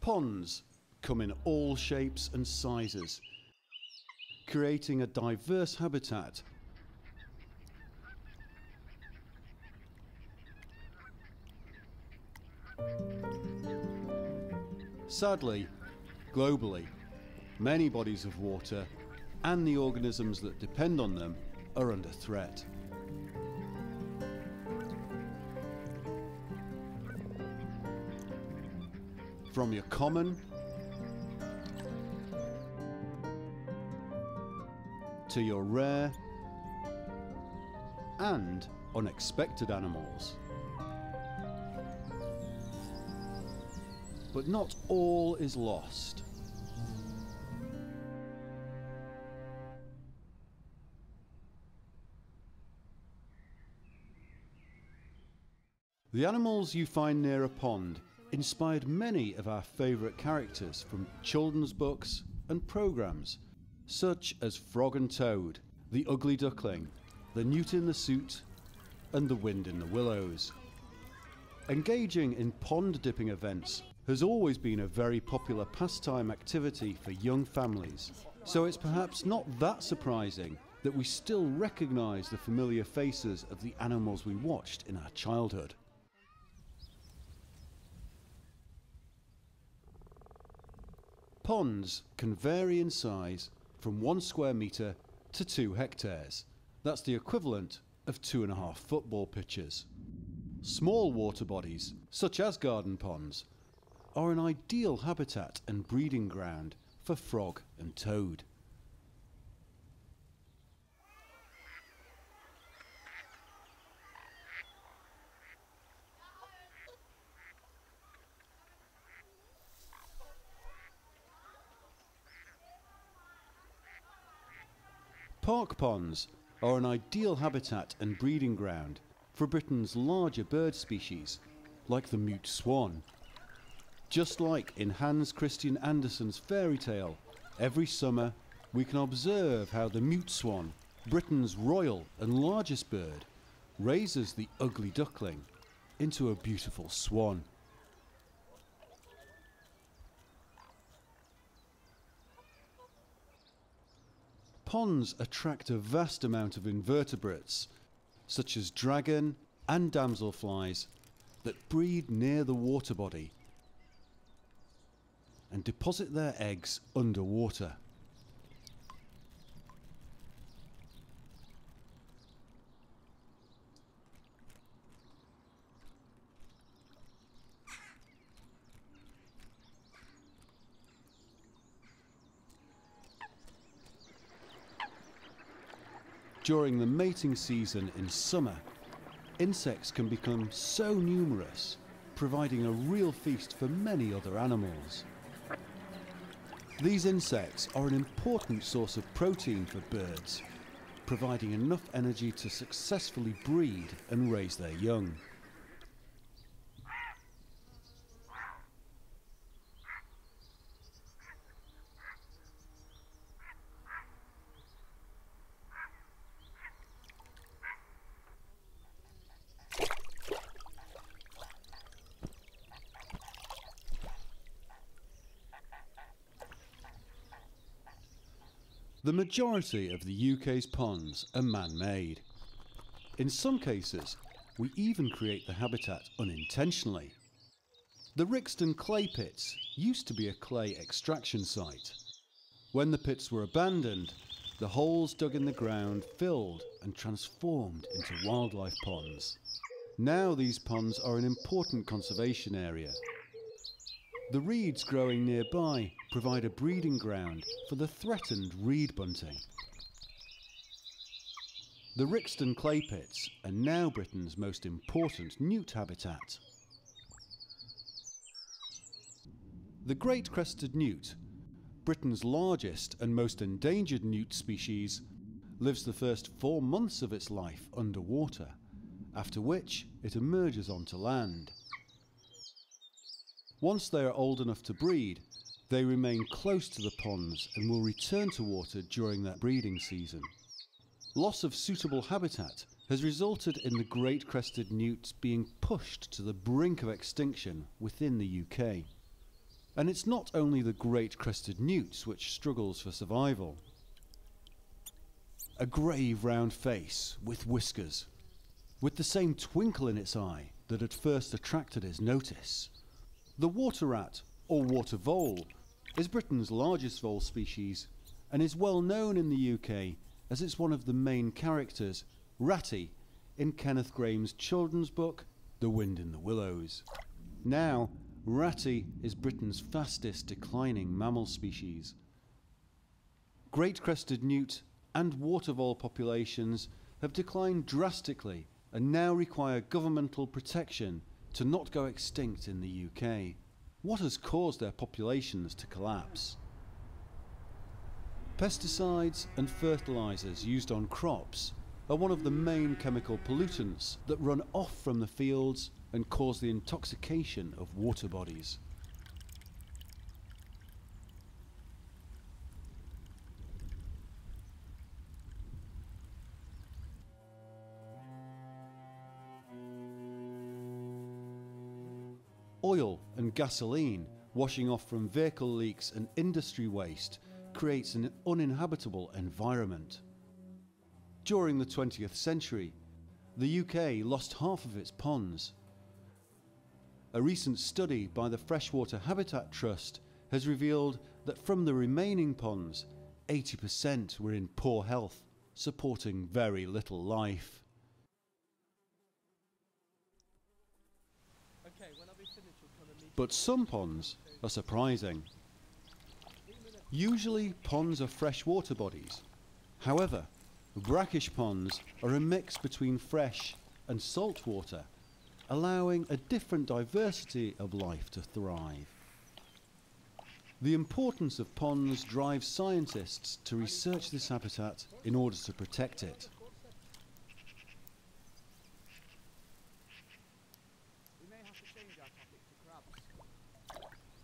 Ponds come in all shapes and sizes, creating a diverse habitat. Sadly, globally, many bodies of water and the organisms that depend on them are under threat. From your common to your rare and unexpected animals. But not all is lost. The animals you find near a pond inspired many of our favourite characters from children's books and programmes, such as Frog and Toad, the Ugly Duckling, the Newt in the Suit, and the Wind in the Willows. Engaging in pond dipping events has always been a very popular pastime activity for young families, so it's perhaps not that surprising that we still recognise the familiar faces of the animals we watched in our childhood. Ponds can vary in size from 1 square metre to 2 hectares. That's the equivalent of 2.5 football pitches. Small water bodies, such as garden ponds, are an ideal habitat and breeding ground for frog and toad. Park ponds are an ideal habitat and breeding ground for Britain's larger bird species, like the mute swan. Just like in Hans Christian Andersen's fairy tale, every summer we can observe how the mute swan, Britain's royal and largest bird, raises the ugly duckling into a beautiful swan. Ponds attract a vast amount of invertebrates, such as dragon and damselflies, that breed near the water body and deposit their eggs underwater. During the mating season in summer, insects can become so numerous, providing a real feast for many other animals. These insects are an important source of protein for birds, providing enough energy to successfully breed and raise their young. The majority of the UK's ponds are man-made. In some cases, we even create the habitat unintentionally. The Rixton clay pits used to be a clay extraction site. When the pits were abandoned, the holes dug in the ground filled and transformed into wildlife ponds. Now these ponds are an important conservation area. The reeds growing nearby provide a breeding ground for the threatened reed bunting. The Rixton clay pits are now Britain's most important newt habitat. The great crested newt, Britain's largest and most endangered newt species, lives the first 4 months of its life underwater, after which it emerges onto land. Once they are old enough to breed, they remain close to the ponds and will return to water during their breeding season. Loss of suitable habitat has resulted in the great crested newts being pushed to the brink of extinction within the UK. And it's not only the great crested newt which struggles for survival. A grave round face with whiskers, with the same twinkle in its eye that had first attracted his notice. The water rat, or water vole, is Britain's largest vole species and is well known in the UK as it's one of the main characters, Ratty, in Kenneth Grahame's children's book, The Wind in the Willows. Now, Ratty is Britain's fastest declining mammal species. Great crested newt and water vole populations have declined drastically and now require governmental protection to not go extinct in the UK. What has caused their populations to collapse? Pesticides and fertilisers used on crops are one of the main chemical pollutants that run off from the fields and cause the intoxication of water bodies. Oil and gasoline washing off from vehicle leaks and industry waste creates an uninhabitable environment. During the 20th century, the UK lost half of its ponds. A recent study by the Freshwater Habitat Trust has revealed that from the remaining ponds, 80% were in poor health, supporting very little life. But some ponds are surprising. Usually ponds are freshwater bodies. However, brackish ponds are a mix between fresh and salt water, allowing a different diversity of life to thrive. The importance of ponds drives scientists to research this habitat in order to protect it.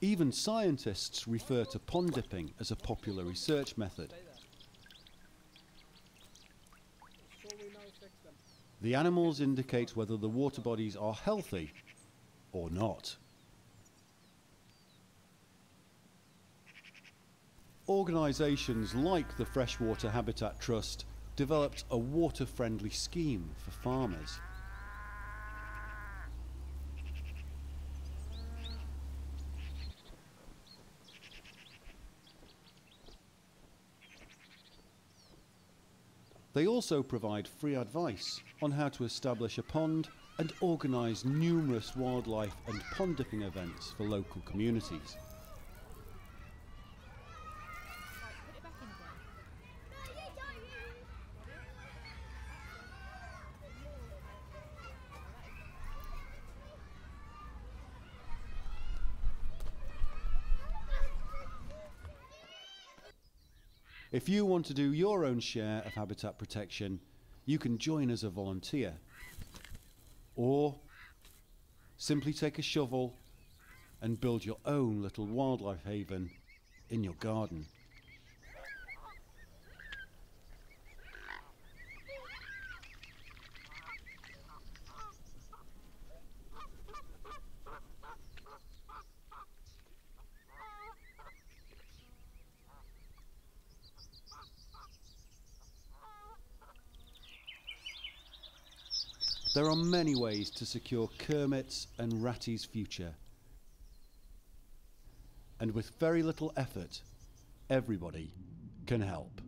Even scientists refer to pond dipping as a popular research method. The animals indicate whether the water bodies are healthy or not. Organisations like the Freshwater Habitat Trust developed a water-friendly scheme for farmers. They also provide free advice on how to establish a pond and organise numerous wildlife and pond dipping events for local communities. If you want to do your own share of habitat protection, you can join as a volunteer. Or simply take a shovel and build your own little wildlife haven in your garden. There are many ways to secure Kermit's and Ratty's future. And with very little effort, everybody can help.